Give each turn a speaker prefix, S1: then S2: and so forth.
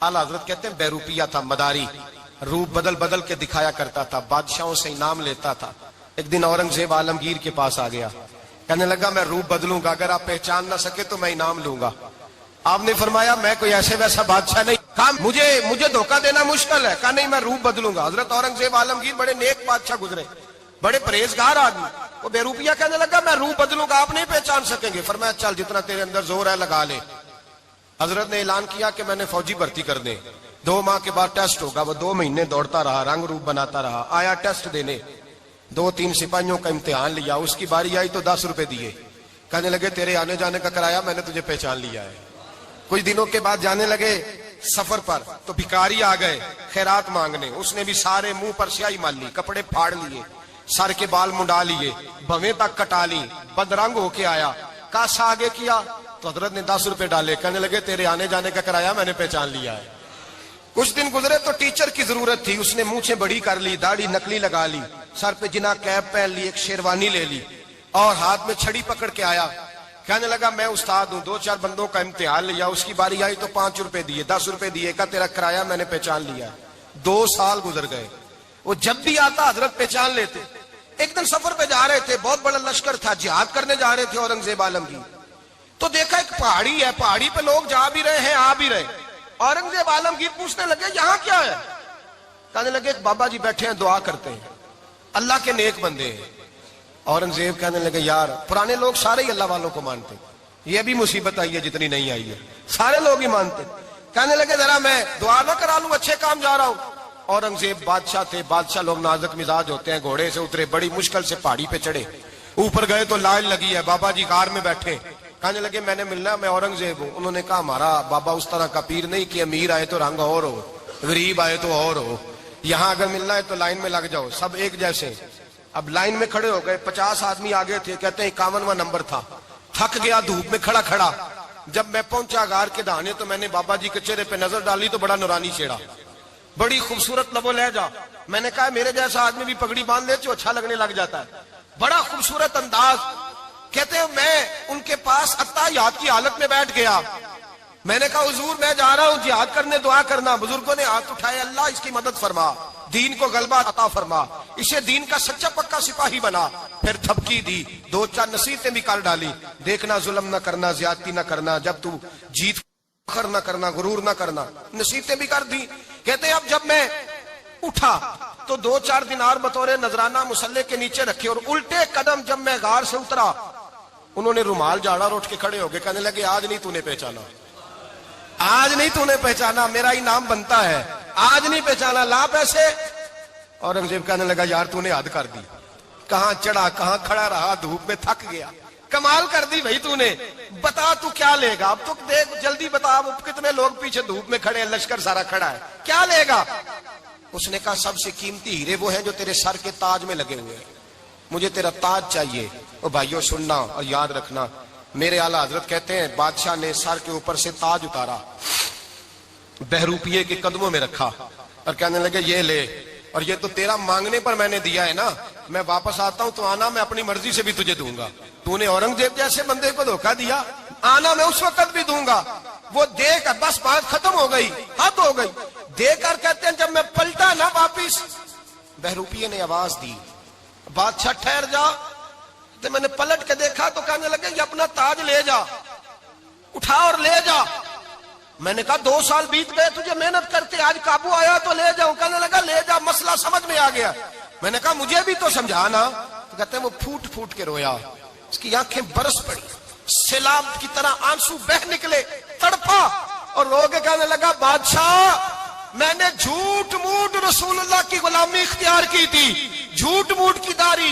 S1: आला हजरत कहते हैं बेरूपिया था, मदारी, रूप बदल बदल के दिखाया करता था, बादशाहों से इनाम लेता था। एक दिन औरंगजेब आलमगीर के पास आ गया, कहने लगा मैं रूप बदलूंगा, अगर आप पहचान ना सके तो मैं इनाम लूंगा। आपने फरमाया मैं कोई ऐसे वैसा बादशाह नहीं, कहा मुझे धोखा देना मुश्किल है, कहा नहीं मैं रूप बदलूंगा। हजरत औरंगजेब आलमगीर बड़े नेक बादशाह गुजरे, बड़े परहेजगार आदमी, वो बेरूपिया कहने लगा मैं रूप बदलूंगा, आप नहीं पहचान सकेंगे। फरमाया चल जितना तेरे अंदर जोर है लगा ले। हजरत ने ऐलान किया कि मैंने फौजी भर्ती कर दे, 2 माह के बाद टेस्ट होगा। वो 2 महीने दौड़ता रहा, रंग रूप बनाता रहा, आया टेस्ट देने, 2-3 सिपाहियों का इम्तिहान लिया, उसकी बारी आई तो 10 रुपए दिए, कहने लगे तेरे आने जाने का किराया मैंने तुझे पहचान लिया है। कुछ दिनों के बाद जाने लगे सफर पर, तो भिखारी आ गए खैरात मांगने, उसने भी सारे मुंह पर स्याही मार ली, कपड़े फाड़ लिए, सर के बाल मुंडा लिए, भवें तक कटा ली, बदरंग होके आया, कासा आगे किया तो हजरत ने 10 रुपए डाले, कहने लगे तेरे आने जाने का किराया मैंने पहचान लिया है। कुछ दिन गुजरे तो टीचर की जरूरत थी, उसने मूंछें बड़ी कर ली, दाढ़ी नकली लगा ली, सर पे जिना कैप पहन ली, एक शेरवानी ले ली और हाथ में छड़ी पकड़ के आया, कहने लगा मैं उस्ताद हूं, 2-4 बंदों का इम्तिहान लिया, उसकी बारी आई तो 5 रुपए दिए, 10 रुपए दिए, का तेरा किराया मैंने पहचान लिया। 2 साल गुजर गए, वो जब भी आता हजरत पहचान लेते। एक दिन सफर पे जा रहे थे, बहुत बड़ा लश्कर था, जिहाद करने जा रहे थे औरंगजेब आलमगीर, तो देखा एक पहाड़ी है, पहाड़ी पे लोग जा भी रहे हैं आ भी रहे। औरंगजेब आलमगीर पूछने लगे यहाँ क्या है, कहने लगे बाबा जी बैठे हैं दुआ करते हैं, अल्लाह के नेक बंदे हैं। औरंगजेब कहने लगे यार पुराने लोग सारे ही अल्लाह वालों को मानते, ये भी मुसीबत आई है जितनी नहीं आई है, सारे लोग ही मानते। कहने लगे जरा मैं दुआ ना करा लूं, अच्छे काम जा रहा हूं। औरंगजेब बादशाह थे, बादशाह लोग नाजुक मिजाज होते हैं, घोड़े से उतरे, बड़ी मुश्किल से पहाड़ी पे चढ़े, ऊपर गए तो लाइन लगी है, बाबा जी गार में बैठे, कहने लगे मैंने मिलना, मैं औरंगजेब हूं। उन्होंने कहा हमारा बाबा उस तरह का पीर नहीं कि अमीर आए तो रंग और हो, गरीब आए तो और हो, यहाँ अगर मिलना है तो लाइन में लग जाओ, सब एक जैसे। अब लाइन में खड़े हो गए, 50 आदमी आगे थे, कहते हैं 51वां नंबर था, थक गया धूप में खड़ा खड़ा। जब मैं पहुंचा गार के दाने तो मैंने बाबा जी के चेहरे पे नजर डाली तो बड़ा नूरानी चेहरा, बड़ी खूबसूरत लबो लहजा। मैंने कहा मेरे जैसा आदमी भी पगड़ी बांध ले तो अच्छा लगने लग जाता है, बड़ा खूबसूरत अंदाज। कहते हैं मैं उनके पास अत्ताहियात की हालत में बैठ गया, मैंने कहा हुजूर मैं जा रहा हूं जिहाद करने, दुआ करना। बुजुर्गों ने हाथ उठाए, अल्लाह इसकी मदद फरमा, दीन को गलबा अता फरमा, इसे दीन का सच्चा पक्का सिपाही बना। फिर थपकी दी, 2-4 नसीहतें भी कर डाली, देखना जुल्म न करना, ज्यादती न करना, जब तू जीत फखर न करना, गुरूर न करना, नसीहतें भी कर दी। कहते अब जब मैं उठा तो 2-4 दिनार बतौर नजराना मुसल्ले के नीचे रखे, और उल्टे कदम जब मैं गार से उतरा उन्होंने रुमाल झाड़ा और उठ के खड़े हो गए, कहने लगे आज नहीं तूने पहचाना, आज नहीं तूने पहचाना, मेरा इनाम बनता है, आज नहीं पहचाना, ला पैसे। औरंगजेब कहने लगा यार तूने हद कर दी, कहां चढ़ा कहां खड़ा रहा, धूप में थक गया, कमाल कर दी भाई तूने, बता तू क्या लेगा, अब तो देख जल्दी बता, अब कितने लोग पीछे धूप में खड़े हैं, लश्कर सारा खड़ा है, क्या लेगा। उसने कहा सबसे कीमती हीरे वो हैं जो तेरे सर के ताज में लगे हुए हैं, मुझे तेरा ताज चाहिए। ओ भाइयों सुनना और याद रखना, मेरे आला हजरत कहते हैं बादशाह ने सर के ऊपर से ताज उतारा, बहरूपिये के कदमों में रखा और कहने लगे ये ले, और ये तो तेरा मांगने पर मैंने दिया है ना, मैं वापस आता हूं तो आना मैं अपनी मर्जी से भी तुझे दूंगा, तूने औरंगजेब जैसे बंदे को धोखा दिया, आना मैं उस वक्त भी दूंगा। वो देख बस बात खत्म हो गई, हद हो गई। देकर कहते हैं जब मैं पलटा ना वापिस, बहरूपिये ने आवाज दी बादशाह ठहर जा, तो मैंने पलट के देखा तो कहने लगे ये अपना ताज ले जा, उठा और ले जा। मैंने कहा 2 साल बीत गए तुझे मेहनत करते, आज काबू आया तो ले जाऊं, कहने लगा ले जा, मसला समझ में आ गया। मैंने कहा मुझे भी तो समझाना, तो कहते हैं वो फूट फूट के रोया, उसकी आंखें बरस पड़ी, सैलाब की तरह आंसू बह निकले, तड़पा और रो के कहने लगा बादशाह मैंने झूठ मूठ रसूलुल्लाह की गुलामी इख्तियार की थी, झूठ मूठ की दारी,